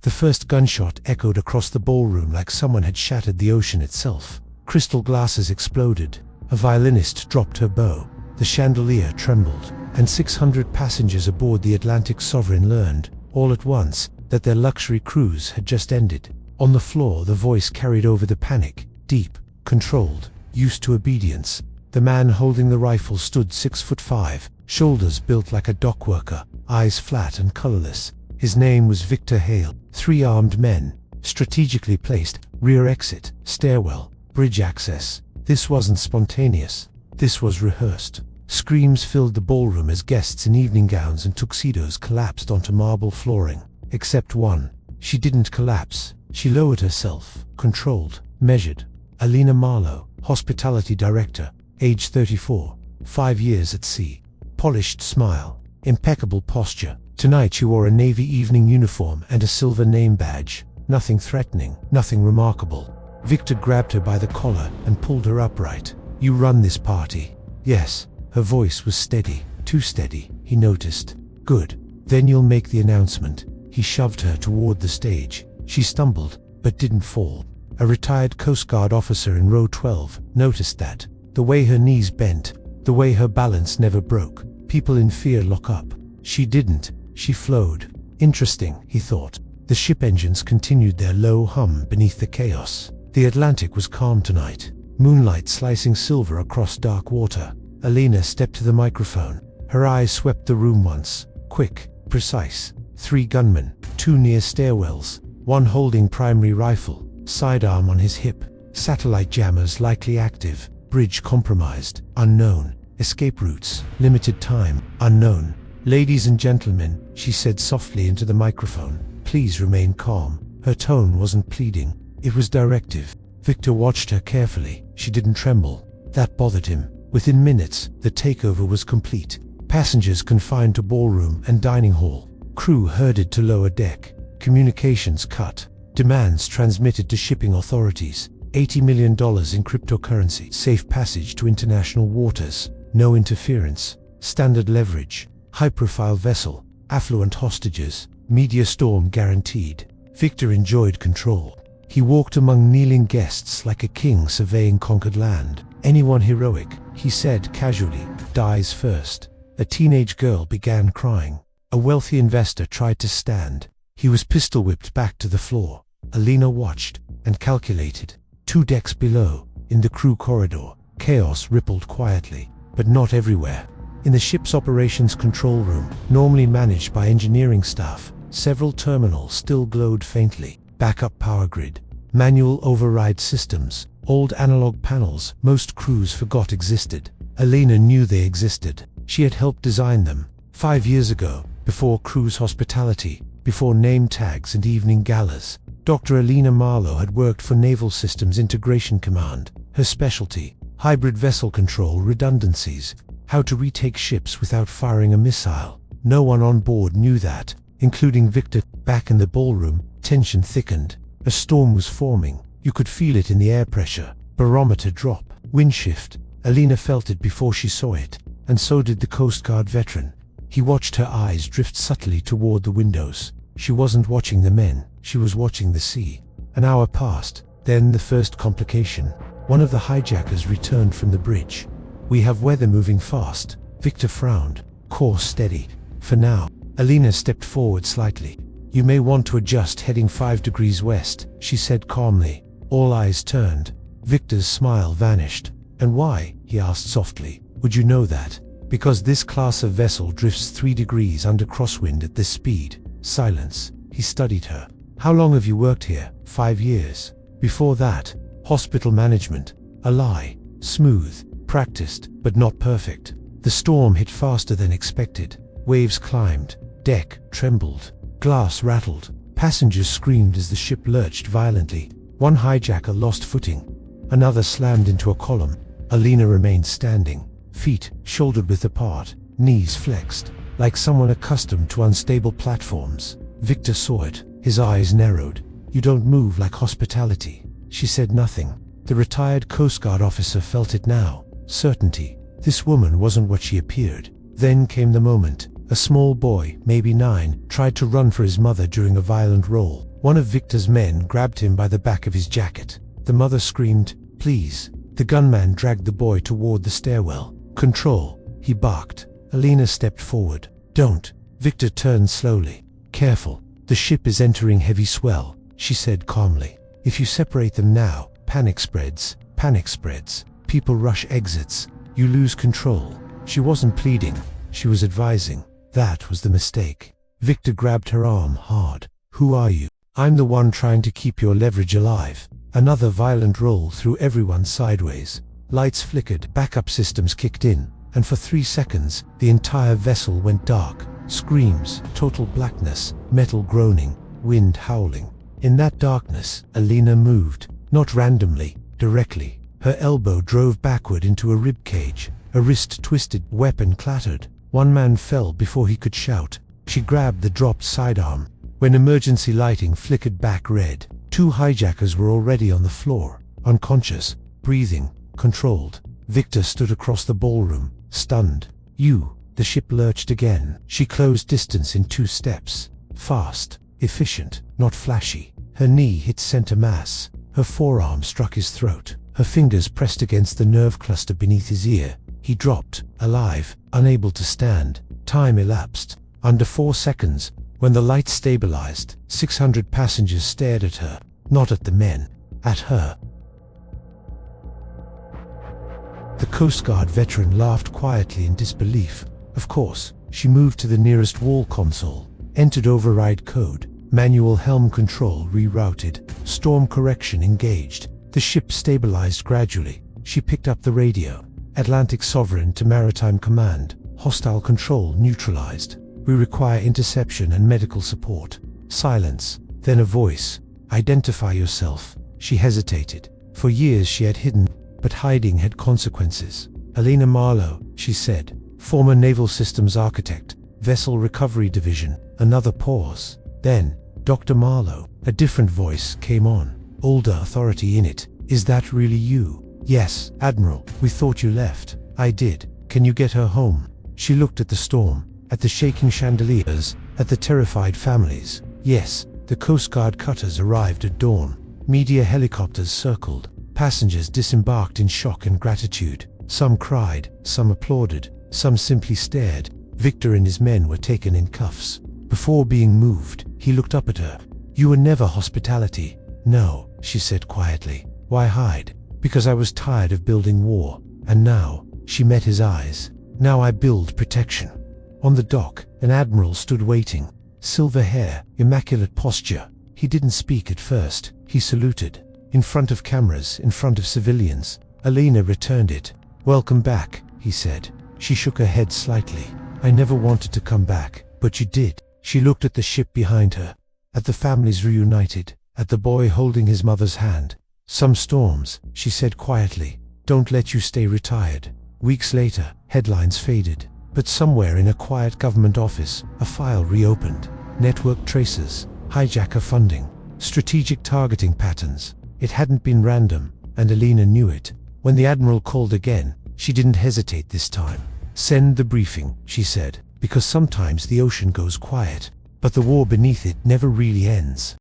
The first gunshot echoed across the ballroom like someone had shattered the ocean itself. Crystal glasses exploded. A violinist dropped her bow. The chandelier trembled, and 600 passengers aboard the Atlantic Sovereign learned, all at once, that their luxury cruise had just ended. On the floor, the voice carried over the panic, deep, controlled, used to obedience. The man holding the rifle stood 6'5", shoulders built like a dockworker, eyes flat and colorless. His name was Victor Hale. 3 armed men, strategically placed, rear exit, stairwell, bridge access. This wasn't spontaneous. This was rehearsed. Screams filled the ballroom as guests in evening gowns and tuxedos collapsed onto marble flooring. Except one. She didn't collapse. She lowered herself, controlled, measured. Elena Marlow, hospitality director, age 34, 5 years at sea. Polished smile, impeccable posture. Tonight she wore a navy evening uniform and a silver name badge. Nothing threatening, nothing remarkable. Victor grabbed her by the collar and pulled her upright. "You run this party." "Yes." Her voice was steady, too steady, he noticed. "Good. Then you'll make the announcement." He shoved her toward the stage. She stumbled, but didn't fall. A retired Coast Guard officer in row 12 noticed that. The way her knees bent, the way her balance never broke. People in fear lock up. She didn't. She flowed. Interesting, he thought. The ship engines continued their low hum beneath the chaos. The Atlantic was calm tonight, moonlight slicing silver across dark water. Elena stepped to the microphone. Her eyes swept the room once. Quick, precise. 3 gunmen, 2 near stairwells, 1 holding primary rifle, sidearm on his hip. Satellite jammers likely active. Bridge compromised. Unknown. Escape routes. Limited time. Unknown. "Ladies and gentlemen," she said softly into the microphone, "please remain calm." Her tone wasn't pleading. It was directive. Victor watched her carefully. She didn't tremble. That bothered him. Within minutes, the takeover was complete. Passengers confined to ballroom and dining hall. Crew herded to lower deck. Communications cut. Demands transmitted to shipping authorities. $80 million in cryptocurrency. Safe passage to international waters. No interference. Standard leverage. High-profile vessel. Affluent hostages. Media storm guaranteed. Victor enjoyed control. He walked among kneeling guests like a king surveying conquered land. "Anyone heroic," he said casually, "dies first." A teenage girl began crying. A wealthy investor tried to stand. He was pistol-whipped back to the floor. Elena watched and calculated. 2 decks below, in the crew corridor, chaos rippled quietly, but not everywhere. In the ship's operations control room, normally managed by engineering staff, several terminals still glowed faintly. Backup power grid, manual override systems, old analog panels most crews forgot existed. Elena knew they existed. She had helped design them 5 years ago, before cruise hospitality, before name tags and evening galas. Dr. Elena Marlow had worked for Naval Systems Integration Command. Her specialty, hybrid vessel control redundancies, how to retake ships without firing a missile. No one on board knew that, including Victor. Back in the ballroom, tension thickened. A storm was forming. You could feel it in the air pressure. Barometer drop. Wind shift. Elena felt it before she saw it, and so did the Coast Guard veteran. He watched her eyes drift subtly toward the windows. She wasn't watching the men, she was watching the sea. An hour passed, then the first complication. One of the hijackers returned from the bridge. "We have weather moving fast." Victor frowned. "Course steady. For now." Elena stepped forward slightly. "You may want to adjust heading 5 degrees west," she said calmly. All eyes turned. Victor's smile vanished. "And why?" he asked softly. "Would you know that?" "Because this class of vessel drifts 3 degrees under crosswind at this speed." Silence. He studied her. "How long have you worked here?" 5 years. "Before that?" "Hospital management." A lie. Smooth. Practiced, but not perfect. The storm hit faster than expected. Waves climbed. Deck trembled. Glass rattled. Passengers screamed as the ship lurched violently. One hijacker lost footing. Another slammed into a column. Elena remained standing, feet shoulder width apart, knees flexed, like someone accustomed to unstable platforms. Victor saw it. His eyes narrowed. "You don't move like hospitality." She said nothing. The retired Coast Guard officer felt it now. Certainty. This woman wasn't what she appeared. Then came the moment. A small boy, maybe 9, tried to run for his mother during a violent roll. One of Victor's men grabbed him by the back of his jacket. The mother screamed, "Please." The gunman dragged the boy toward the stairwell. "Control," he barked. Elena stepped forward. "Don't." Victor turned slowly. "Careful. The ship is entering heavy swell," she said calmly. "If you separate them now, panic spreads. Panic spreads. People rush exits. You lose control." She wasn't pleading. She was advising. That was the mistake. Victor grabbed her arm hard. "Who are you?" "I'm the one trying to keep your leverage alive." Another violent roll threw everyone sideways. Lights flickered, backup systems kicked in, and for 3 seconds, the entire vessel went dark. Screams, total blackness, metal groaning, wind howling. In that darkness, Elena moved, not randomly, directly. Her elbow drove backward into a rib cage. A wrist twisted, weapon clattered. One man fell before he could shout. She grabbed the dropped sidearm. When emergency lighting flickered back red, 2 hijackers were already on the floor, unconscious, breathing, controlled. Victor stood across the ballroom, stunned. "You." The ship lurched again. She closed distance in 2 steps. Fast, efficient, not flashy. Her knee hit center mass. Her forearm struck his throat. Her fingers pressed against the nerve cluster beneath his ear. He dropped, alive, unable to stand. Time elapsed. Under 4 seconds, when the lights stabilized, 600 passengers stared at her. Not at the men. At her. The Coast Guard veteran laughed quietly in disbelief. Of course, she moved to the nearest wall console, entered override code, manual helm control rerouted, storm correction engaged. The ship stabilized gradually. She picked up the radio. "Atlantic Sovereign to Maritime Command. Hostile control neutralized. We require interception and medical support." Silence. Then a voice. "Identify yourself." She hesitated. For years she had hidden, but hiding had consequences. "Elena Marlow," she said. "Former Naval Systems Architect. Vessel Recovery Division." Another pause. Then, "Dr. Marlow." A different voice came on. Older authority in it. "Is that really you?" "Yes, Admiral. We thought you left." "I did. Can you get her home?" She looked at the storm, at the shaking chandeliers, at the terrified families. "Yes." The Coast Guard cutters arrived at dawn. Media helicopters circled. Passengers disembarked in shock and gratitude. Some cried, some applauded, some simply stared. Victor and his men were taken in cuffs. Before being moved, he looked up at her. "You were never hospitality." "No," she said quietly. "Why hide?" "Because I was tired of building war. And now," she met his eyes, "now I build protection." On the dock, an admiral stood waiting. Silver hair, immaculate posture. He didn't speak at first. He saluted. In front of cameras, in front of civilians. Elena returned it. "Welcome back," he said. She shook her head slightly. "I never wanted to come back, but you did." She looked at the ship behind her, at the families reunited, at the boy holding his mother's hand. "Some storms," she said quietly, "don't let you stay retired." Weeks later, headlines faded. But somewhere in a quiet government office, a file reopened. Network traces, hijacker funding, strategic targeting patterns. It hadn't been random, and Elena knew it. When the admiral called again, she didn't hesitate this time. "Send the briefing," she said, "because sometimes the ocean goes quiet, but the war beneath it never really ends."